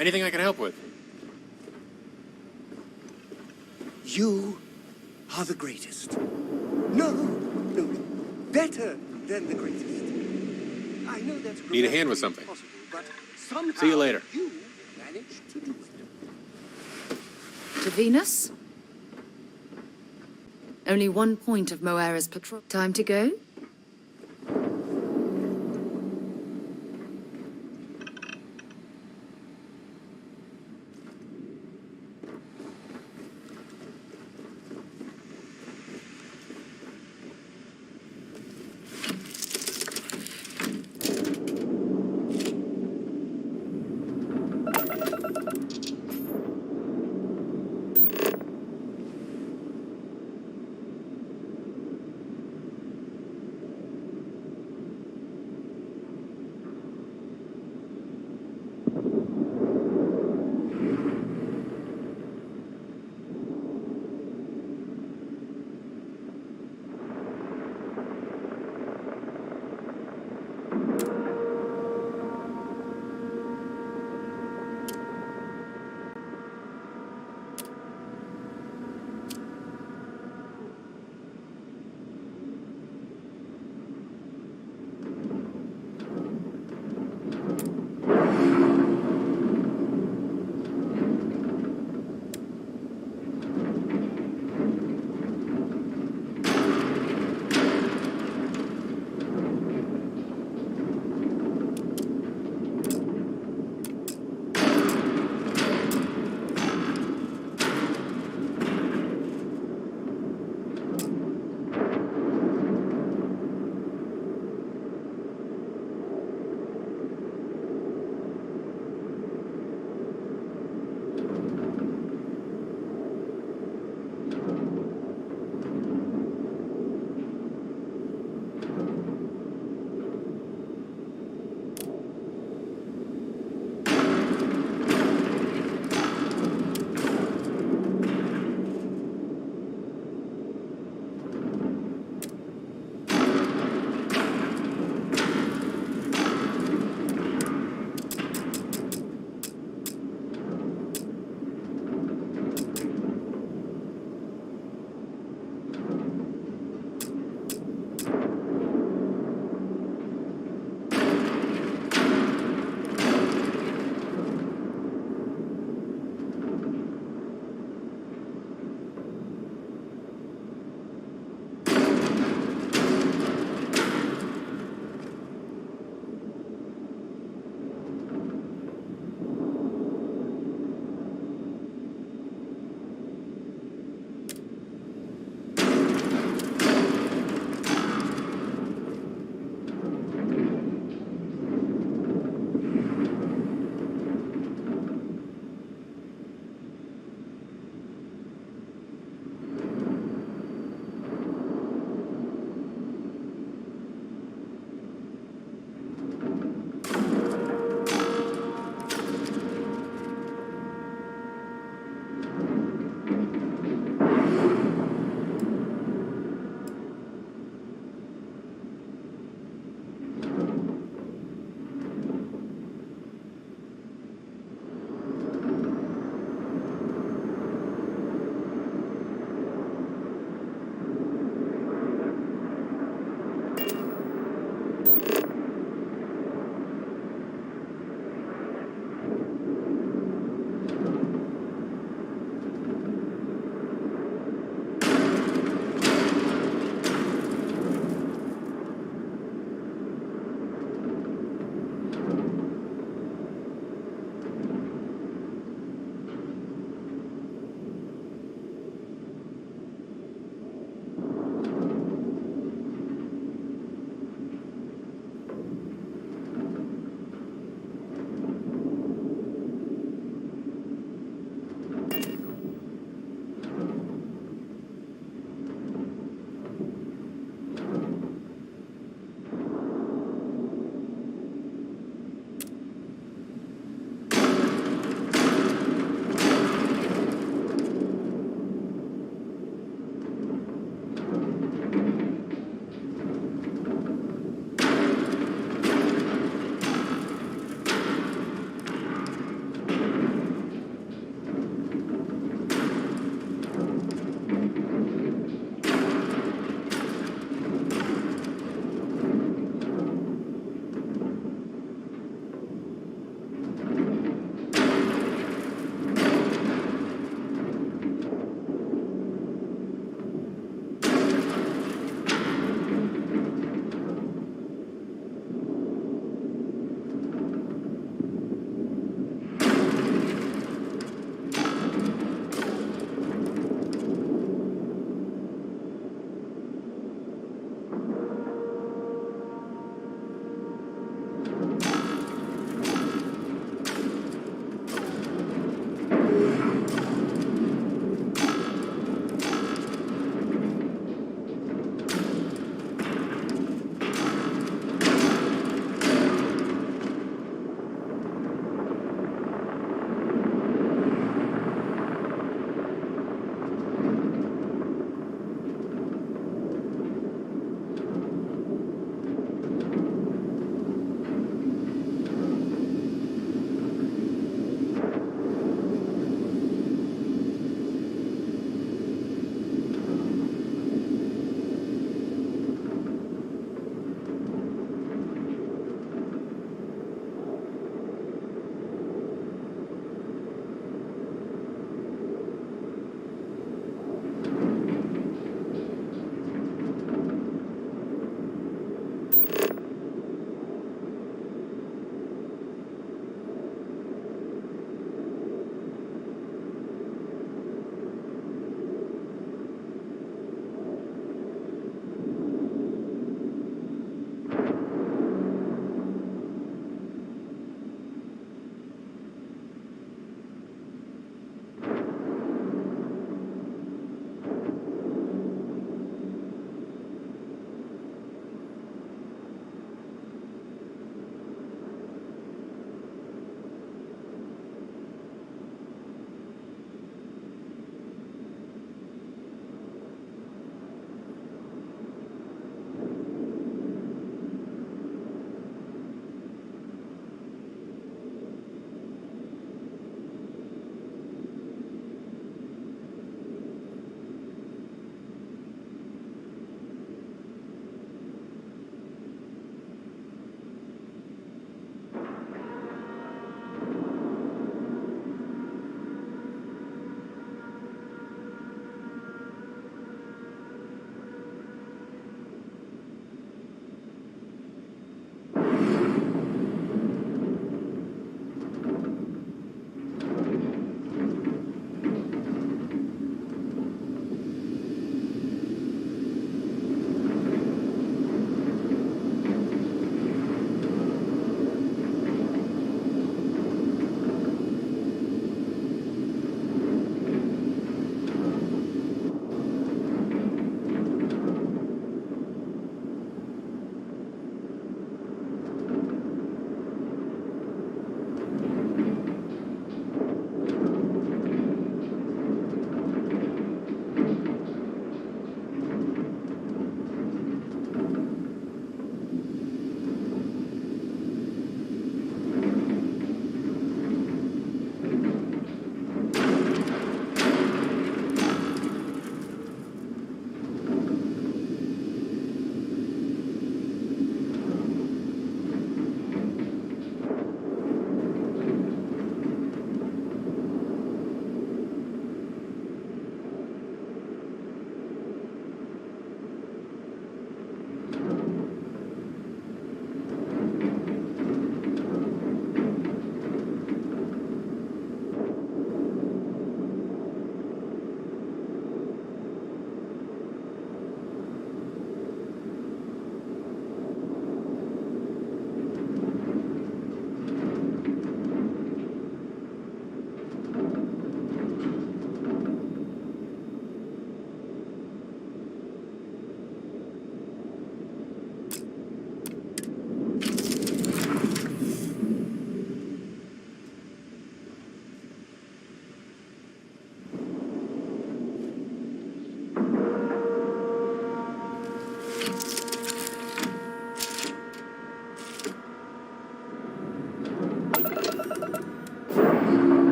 Anything I can help with? You are the greatest. No, better than the greatest. I know that's Need a hand with something. impossible, but somehow See you later. You managed to do it. To Venus? Only one point of Moira's patrol. Time to go?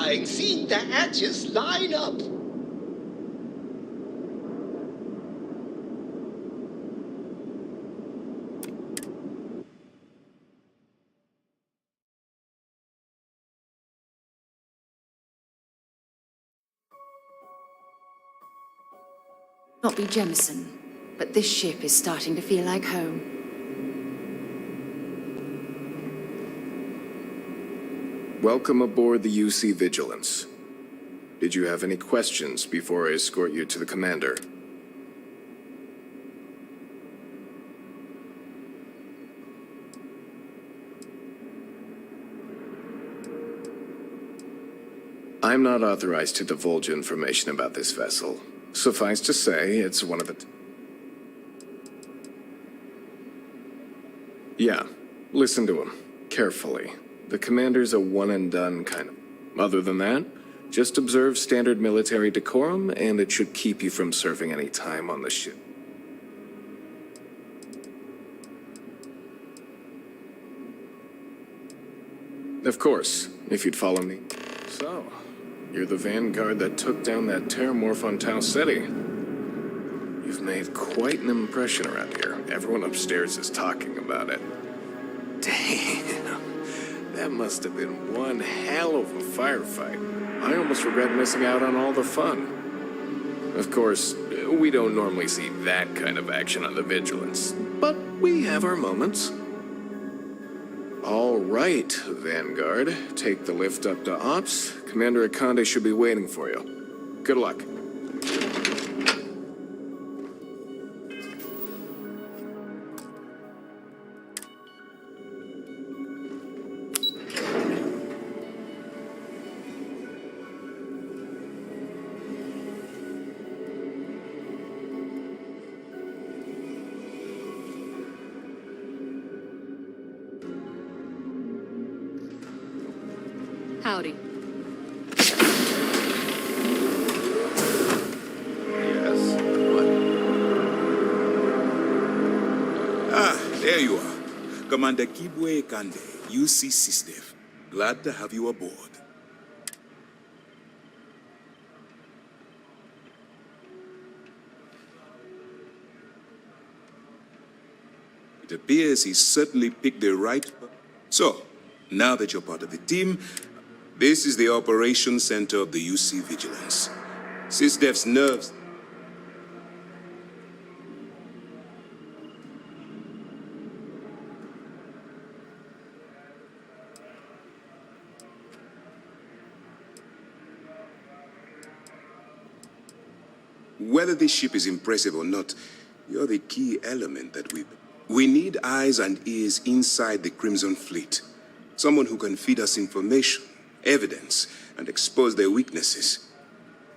flying. See the hatches line up. Not be Jemison, but this ship is starting to feel like home. Welcome aboard the UC Vigilance. Did you have any questions before I escort you to the commander? I'm not authorized to divulge information about this vessel. Suffice to say, it's one of the... Yeah, listen to him, carefully. The commander's a one-and-done kind of... Other than that, just observe standard military decorum, and it should keep you from serving any time on the ship. Of course, if you'd follow me. So, you're the vanguard that took down that terramorph on Tau Ceti. You've made quite an impression around here. Everyone upstairs is talking about it. Damn, that must have been one hell of a firefight. I almost regret missing out on all the fun. Of course, we don't normally see that kind of action on the Vigilance, but we have our moments. All right, Vanguard. Take the lift up to Ops. Commander Akande should be waiting for you. Good luck. Howdy. Yes? What? There you are. Commander Kibwe Kande, UC SysDev. Glad to have you aboard. It appears he certainly picked the right... So, now that you're part of the team, this is the Operations Center of the UC Vigilance. SysDev's nerves... Whether this ship is impressive or not, you're the key element that we need eyes and ears inside the Crimson Fleet. Someone who can feed us information, evidence, and expose their weaknesses.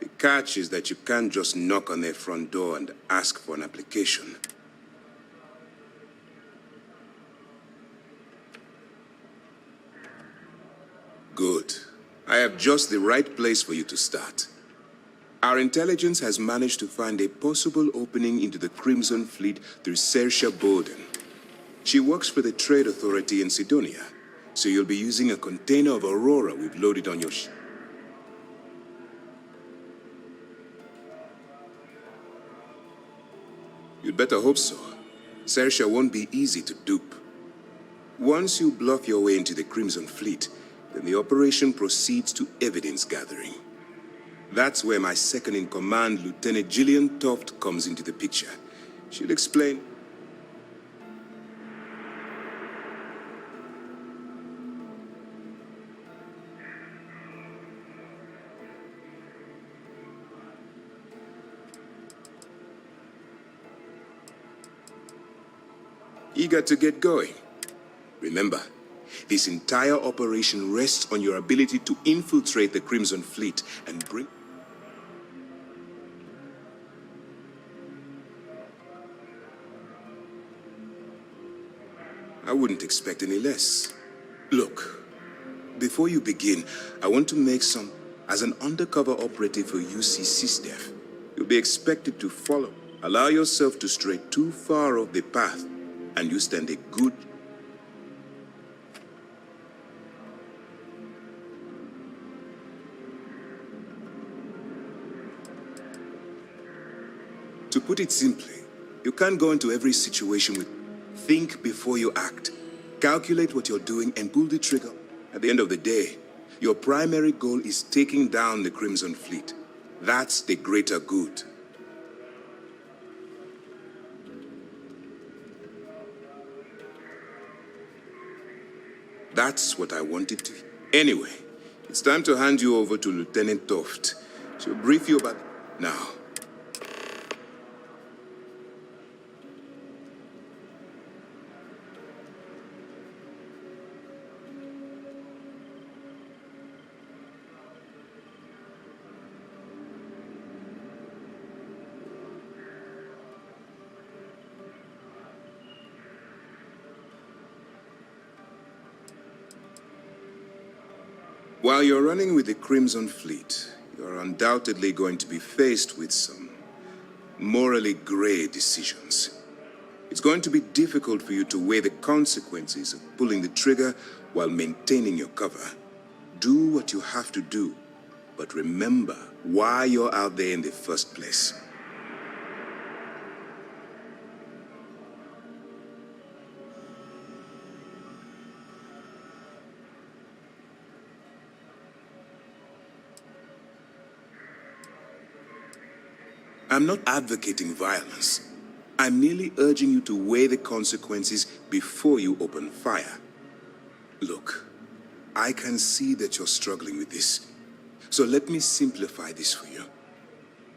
The catch is that you can't just knock on their front door and ask for an application. Good. I have just the right place for you to start. Our intelligence has managed to find a possible opening into the Crimson Fleet through Saoirse Bowden. She works for the Trade Authority in Sidonia, so you'll be using a container of Aurora we've loaded on your ship. You'd better hope so. Saoirse won't be easy to dupe. Once you bluff your way into the Crimson Fleet, then the operation proceeds to evidence gathering. That's where my second-in-command, Lieutenant Gillian Toft, comes into the picture. She'll explain. Eager to get going? Remember, this entire operation rests on your ability to infiltrate the Crimson Fleet and bring... I wouldn't expect any less. Look, before you begin, I want to make some... As an undercover operative for UC SysDev, you'll be expected to follow. Allow yourself to stray too far off the path, and you stand a good... To put it simply, you can't go into every situation with think before you act. Calculate what you're doing and pull the trigger. At the end of the day, your primary goal is taking down the Crimson Fleet. That's the greater good. That's what I wanted to hear. Anyway, it's time to hand you over to Lieutenant Toft. She'll brief you about now. While you're running with the Crimson Fleet, you're undoubtedly going to be faced with some morally gray decisions. It's going to be difficult for you to weigh the consequences of pulling the trigger while maintaining your cover. Do what you have to do, but remember why you're out there in the first place. I'm not advocating violence. I'm merely urging you to weigh the consequences before you open fire. Look, I can see that you're struggling with this. So let me simplify this for you.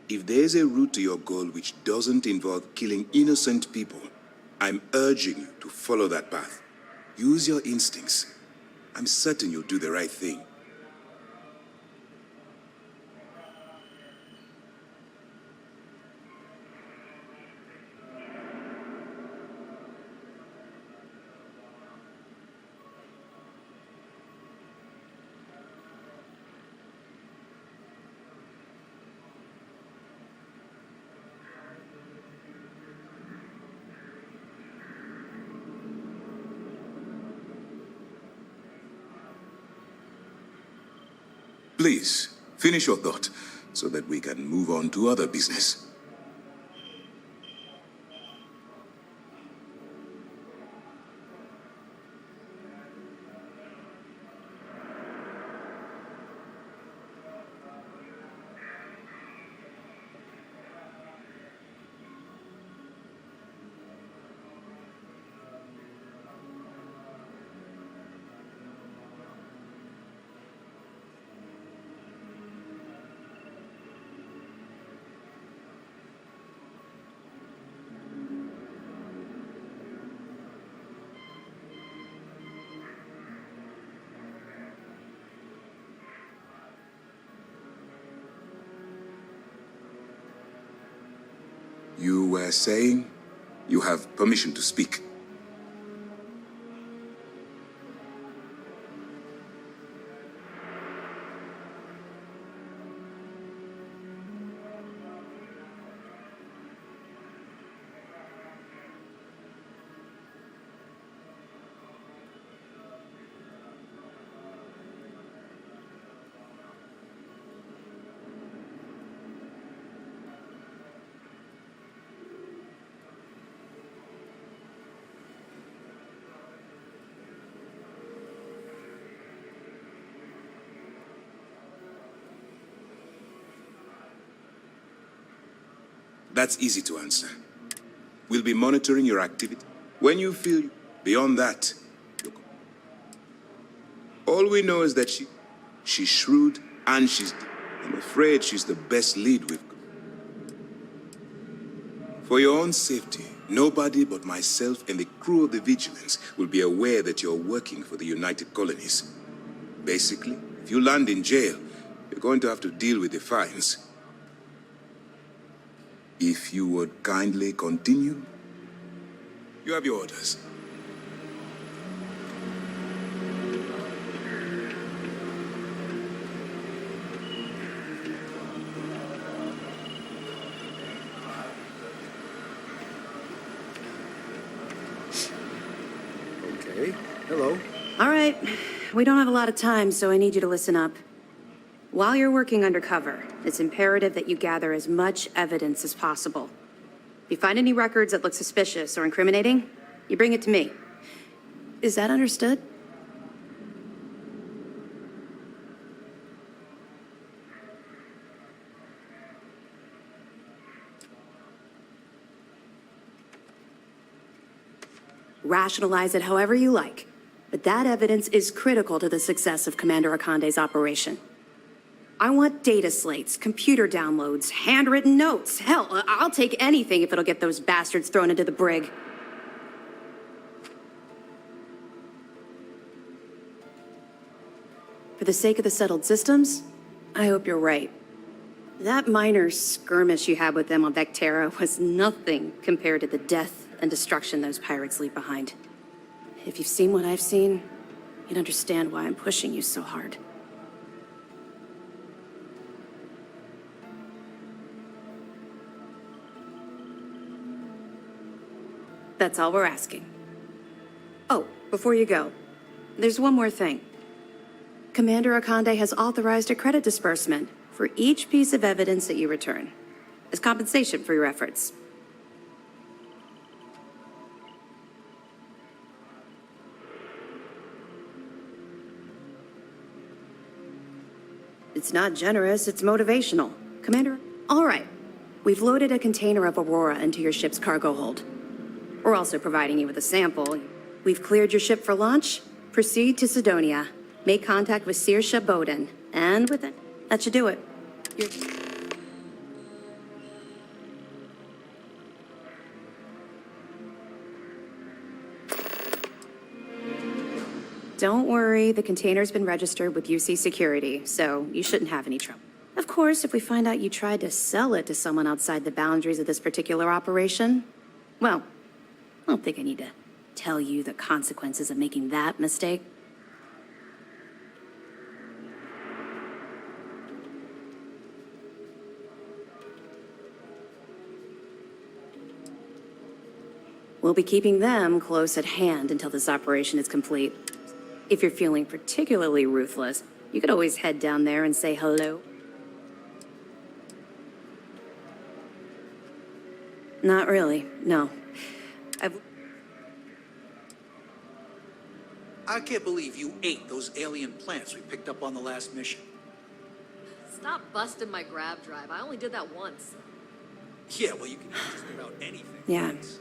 If there's a route to your goal which doesn't involve killing innocent people, I'm urging you to follow that path. Use your instincts. I'm certain you'll do the right thing. Please, finish your thought, so that we can move on to other business. You were saying you have permission to speak. That's easy to answer. We'll be monitoring your activity. When you feel beyond that, all we know is that she's shrewd and I'm afraid she's the best lead we've got. For your own safety, nobody but myself and the crew of the Vigilance will be aware that you're working for the United Colonies. Basically, if you land in jail, you're going to have to deal with the fines. If you would kindly continue, you have your orders. Okay, hello. All right, we don't have a lot of time, so I need you to listen up. While you're working undercover, it's imperative that you gather as much evidence as possible. If you find any records that look suspicious or incriminating, you bring it to me. Is that understood? Rationalize it however you like, but that evidence is critical to the success of Commander Akande's operation. I want data slates, computer downloads, handwritten notes. Hell, I'll take anything if it'll get those bastards thrown into the brig. For the sake of the settled systems, I hope you're right. That minor skirmish you had with them on Vectera was nothing compared to the death and destruction those pirates leave behind. If you've seen what I've seen, you'd understand why I'm pushing you so hard. That's all we're asking. Oh, before you go, there's one more thing. Commander Akande has authorized a credit disbursement for each piece of evidence that you return, as compensation for your efforts. It's not generous, it's motivational. Commander? All right. We've loaded a container of Aurora into your ship's cargo hold. We're also providing you with a sample. We've cleared your ship for launch. Proceed to Sidonia. Make contact with Saoirse Bowden. And with it, that should do it. Don't worry, the container's been registered with UC Security, so you shouldn't have any trouble. Of course, if we find out you tried to sell it to someone outside the boundaries of this particular operation, well, I don't think I need to tell you the consequences of making that mistake. We'll be keeping them close at hand until this operation is complete. If you're feeling particularly ruthless, you could always head down there and say hello. Not really, no. I can't believe you ate those alien plants we picked up on the last mission. Stop busting my grab drive. I only did that once. Yeah, well, you can eat just about anything. Yeah. Thanks.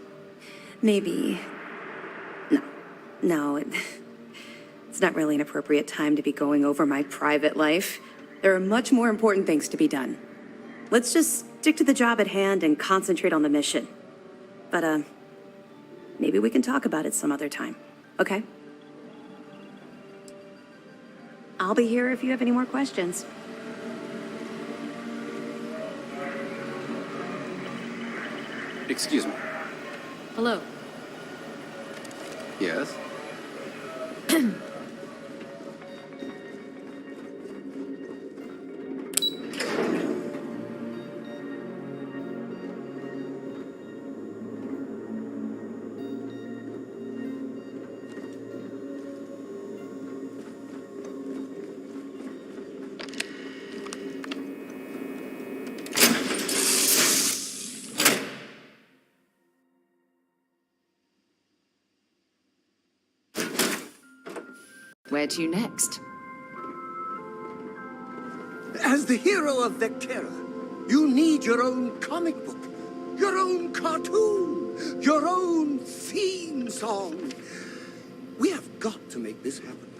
Maybe. No, it's not really an appropriate time to be going over my private life. There are much more important things to be done. Let's just stick to the job at hand and concentrate on the mission. But, maybe we can talk about it some other time, okay? I'll be here if you have any more questions. Excuse me. Hello. Yes? Where to next? As the hero of Vectera, you need your own comic book, your own cartoon, your own theme song. We have got to make this happen.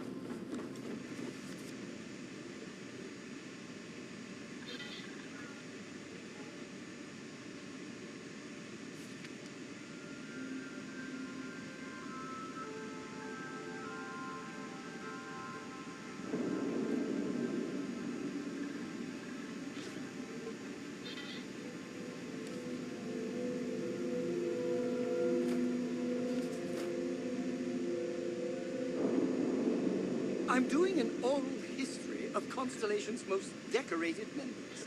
I'm doing an oral history of Constellation's most decorated members.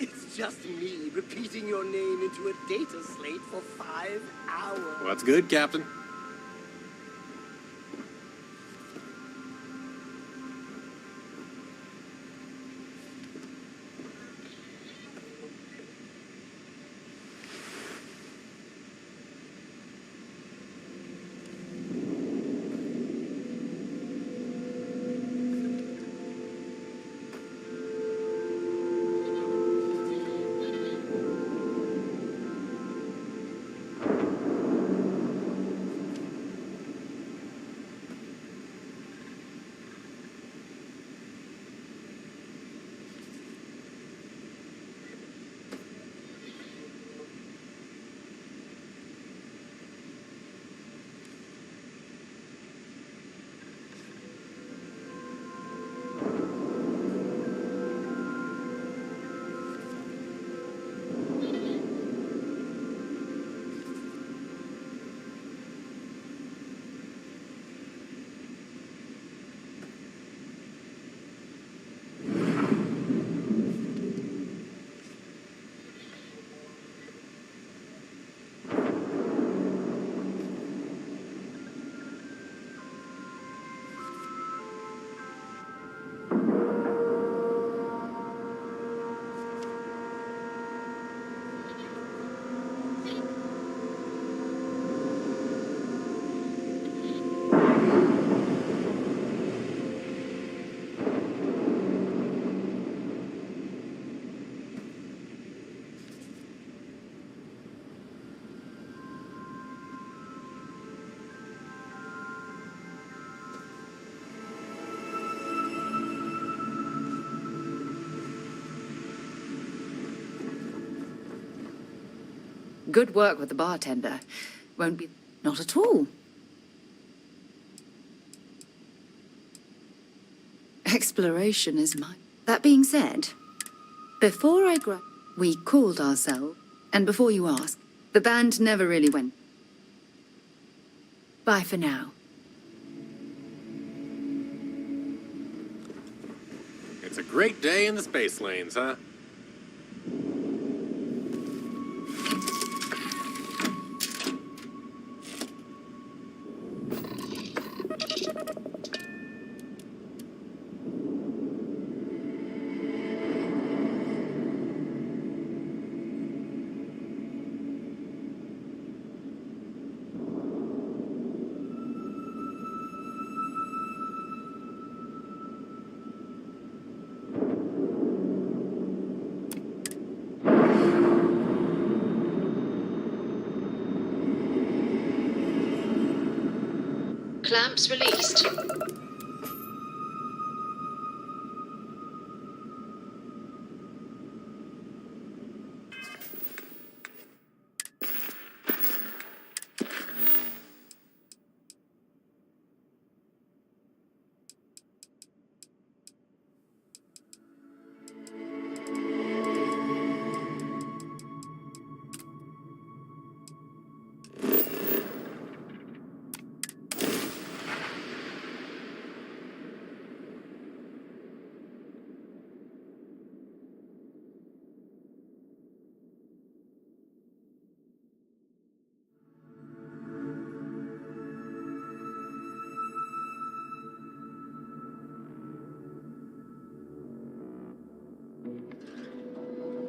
It's just me repeating your name into a data slate for 5 hours. What's good, Captain? Good work with the bartender. Won't be... Not at all. Exploration is mine. That being said, before I we called ourselves, and before you ask, the band never really went. Bye for now. It's a great day in the space lanes, huh? Clamps released.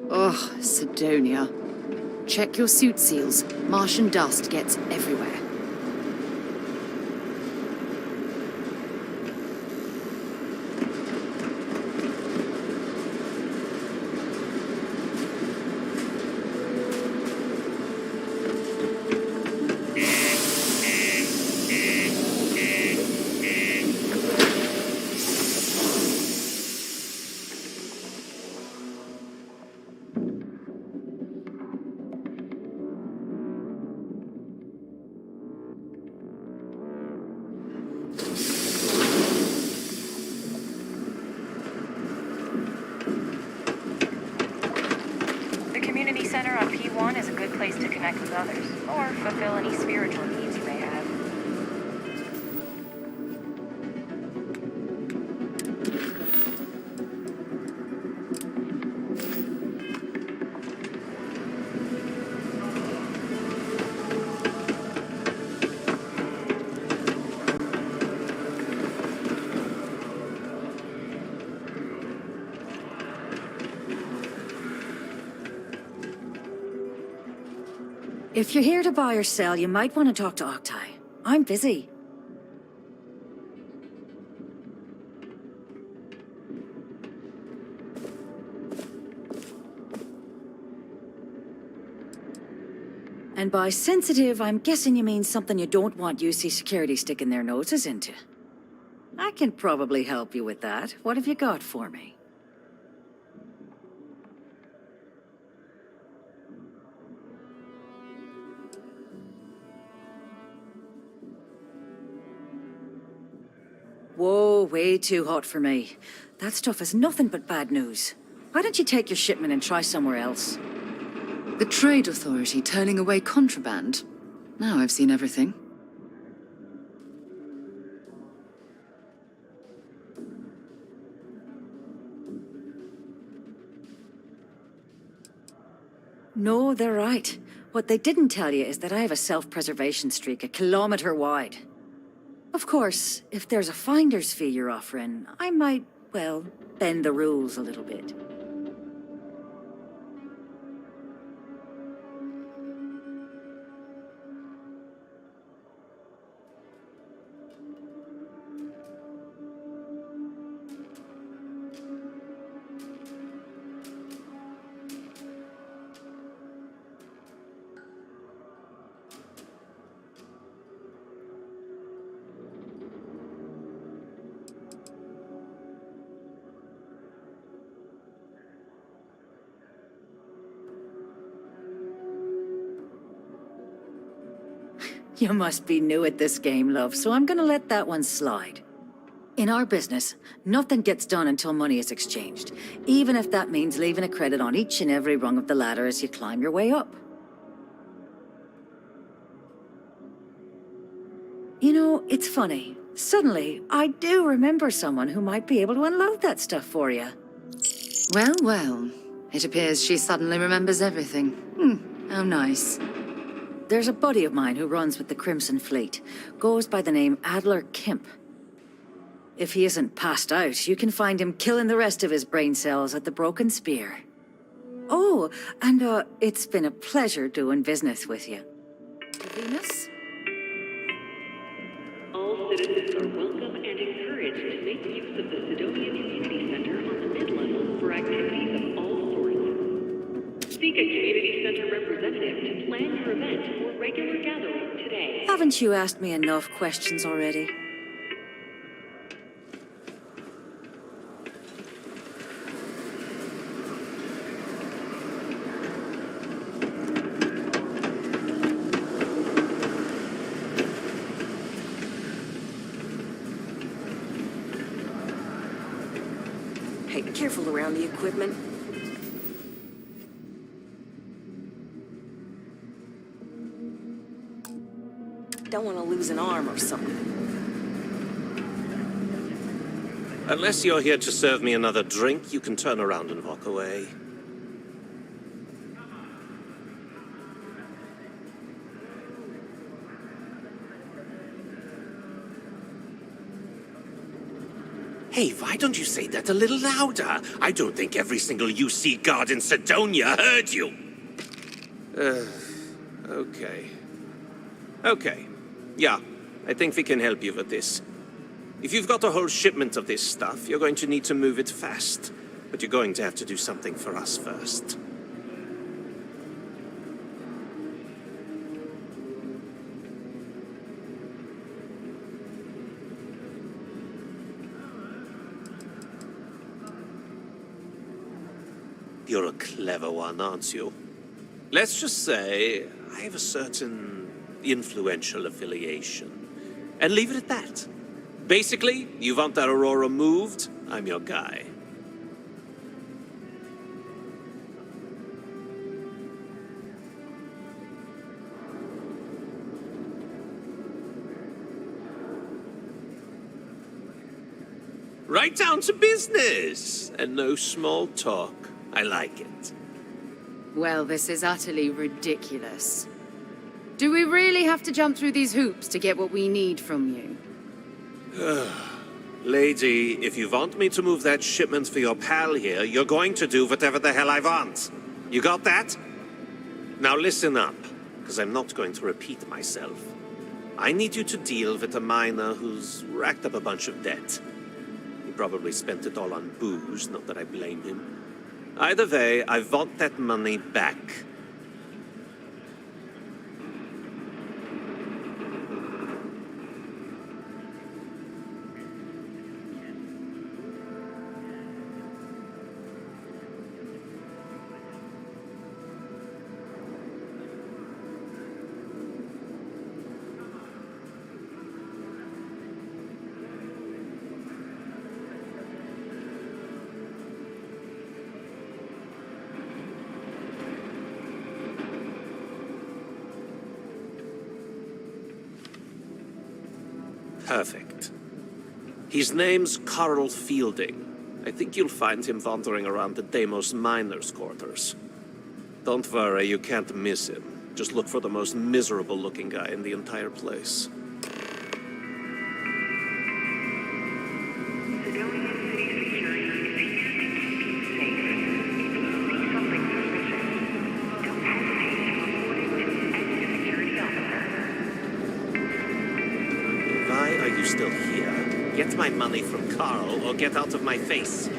Oh, Sidonia. Check your suit seals. Martian dust gets everywhere. Center on P1 is a good place to connect with others, or fulfill any spiritual needs you may have. If you're here to buy or sell, you might want to talk to Octai. I'm busy. And by sensitive, I'm guessing you mean something you don't want UC security sticking their noses into. I can probably help you with that. What have you got for me? Whoa, way too hot for me. That stuff is nothing but bad news. Why don't you take your shipment and try somewhere else? The Trade Authority turning away contraband. Now I've seen everything. No, they're right. What they didn't tell you is that I have a self-preservation streak a kilometer wide. Of course, if there's a finder's fee you're offering, I might, well, bend the rules a little bit. You must be new at this game, love, so I'm gonna let that one slide. In our business, nothing gets done until money is exchanged, even if that means leaving a credit on each and every rung of the ladder as you climb your way up. You know, it's funny. Suddenly, I do remember someone who might be able to unload that stuff for you. Well, well. It appears she suddenly remembers everything. How nice. There's a buddy of mine who runs with the Crimson Fleet. Goes by the name Adler Kemp. If he isn't passed out, you can find him killing the rest of his brain cells at the Broken Spear. Oh, and it's been a pleasure doing business with you. Venus? All citizens are welcome and encouraged to make use of the Sidonia Community Center on the mid-level for activities of all sorts. Seek a community center representative to plan your event or regular gathering today. Haven't you asked me enough questions already? Hey, careful around the equipment. Don't want to lose an arm or something. Unless you're here to serve me another drink, you can turn around and walk away. Hey, why don't you say that a little louder? I don't think every single UC guard in Sidonia heard you. Okay. Okay. Yeah, I think we can help you with this. If you've got a whole shipment of this stuff, you're going to need to move it fast. But you're going to have to do something for us first. You're a clever one, aren't you? Let's just say I have a certain influential affiliation. And leave it at that. Basically, you want that Aurora moved, I'm your guy. Right down to business, and no small talk. I like it. Well, this is utterly ridiculous. Do we really have to jump through these hoops to get what we need from you? Lady, if you want me to move that shipment for your pal here, you're going to do whatever the hell I want. You got that? Now listen up, because I'm not going to repeat myself. I need you to deal with a miner who's racked up a bunch of debt. He probably spent it all on booze, not that I blame him. Either way, I want that money back. Perfect. His name's Carl Fielding. I think you'll find him wandering around the Deimos miners' quarters. Don't worry, you can't miss him. Just look for the most miserable-looking guy in the entire place. Still here. Get my money from Carl or get out of my face.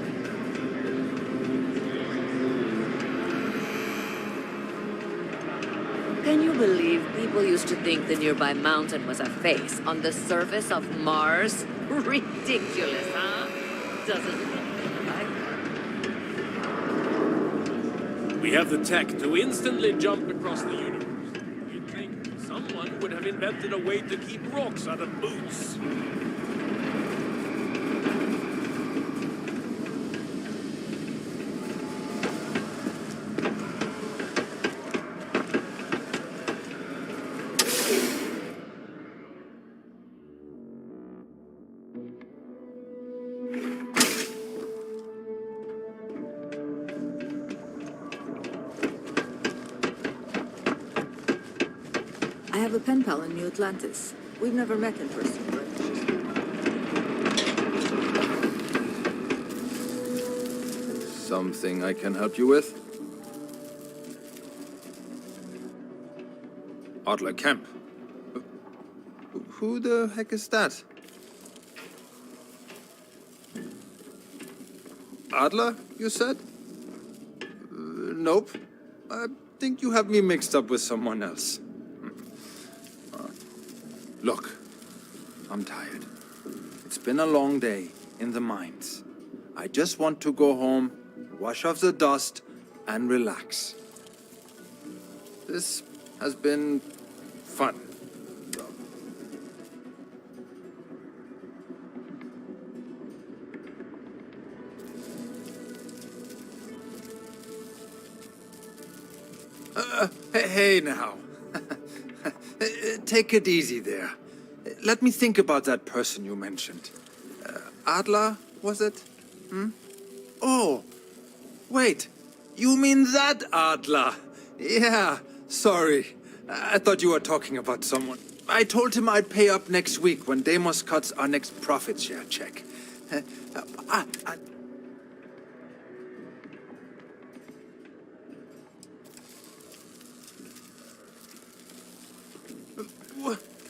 Can you believe people used to think the nearby mountain was a face on the surface of Mars? Ridiculous, huh? Doesn't it? We have the tech to instantly jump across the universe. You'd think some Someone would have invented a way to keep rocks out of boots. I have a pen pal in New Atlantis. We've never met in person, but Something I can help you with? Adler Kemp. Who the heck is that? Adler, you said? Nope. I think you have me mixed up with someone else. Look, I'm tired. It's been a long day in the mines. I just want to go home, wash off the dust, and relax. This has been fun. Hey now. Take it easy there. Let me think about that person you mentioned. Adler, was it? Oh, wait. You mean that Adler? Yeah, sorry. I thought you were talking about someone. I told him I'd pay up next week when Deimos cuts our next profit share check.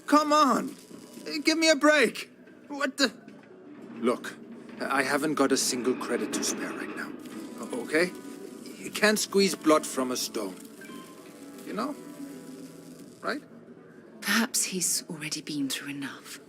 Come on! Give me a break! What the... Look, I haven't got a single credit to spare right now. Okay? You can't squeeze blood from a stone. You know? Right? Perhaps he's already been through enough.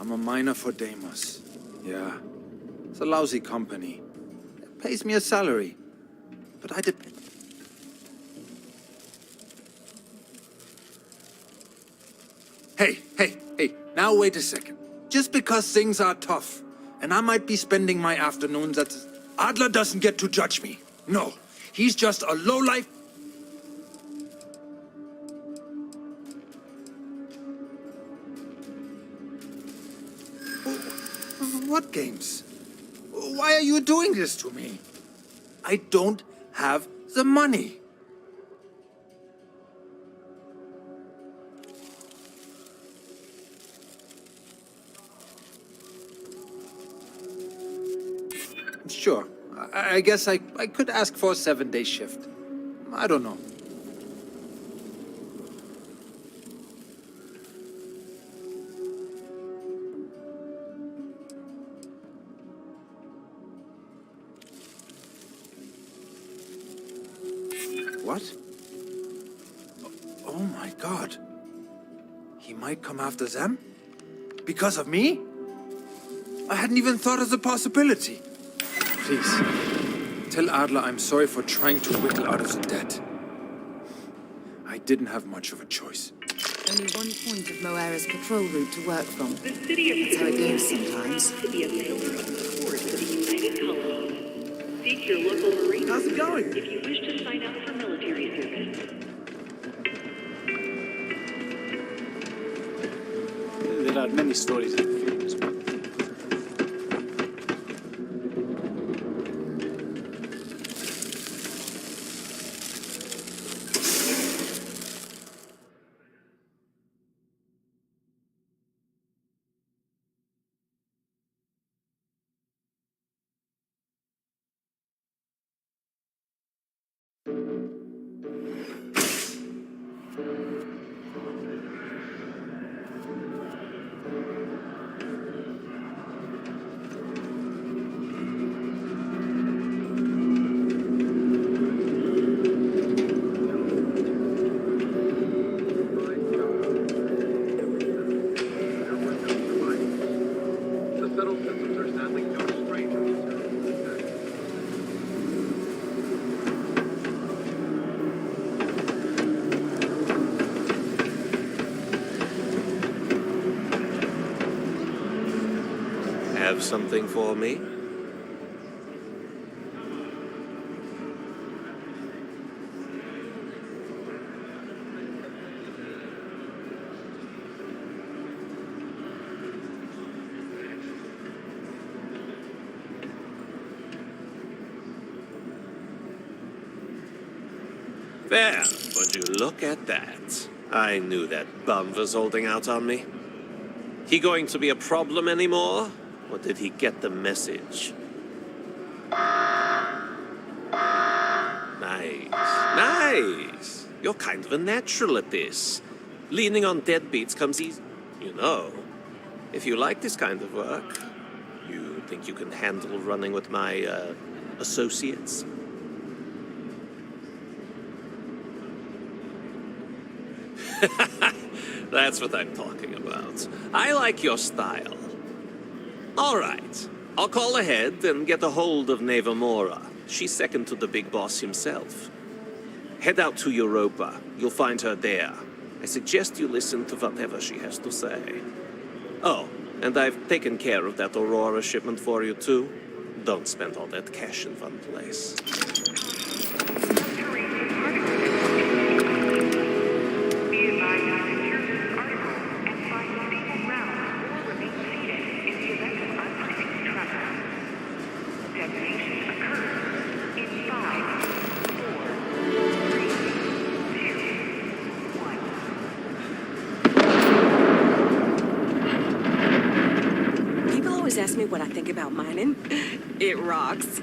I'm a miner for Deimos. Yeah. It's a lousy company. It pays me a salary. But I depend... Hey, now wait a second. Just because things are tough, and I might be spending my afternoons at... Adler doesn't get to judge me. No, he's just a lowlife... What games? Why are you doing this to me? I don't have the money. Sure. I guess I could ask for a 7-day shift. I don't know. What? Oh my God. He might come after them? Because of me? I hadn't even thought of the possibility. Please, tell Adler I'm sorry for trying to wiggle out of the debt. I didn't have much of a choice. Only one point of Moera's patrol route to work from. The city of That's how it goes sometimes. to be a pillar of support for the United Colonies. Seek your local marine. How's it going? If you wish to sign up for military service. There are many stories in the films. have something for me? There, would you look at that? I knew that bum was holding out on me. He going to be a problem anymore? Or did he get the message? Nice. Nice! You're kind of a natural at this. Leaning on deadbeats comes easy. You know, if you like this kind of work, you think you can handle running with my, associates? That's what I'm talking about. I like your style. All right. I'll call ahead and get a hold of Neva Mora. She's second to the big boss himself. Head out to Europa. You'll find her there. I suggest you listen to whatever she has to say. Oh, and I've taken care of that Aurora shipment for you too. Don't spend all that cash in one place. Ask me what I think about mining. It rocks.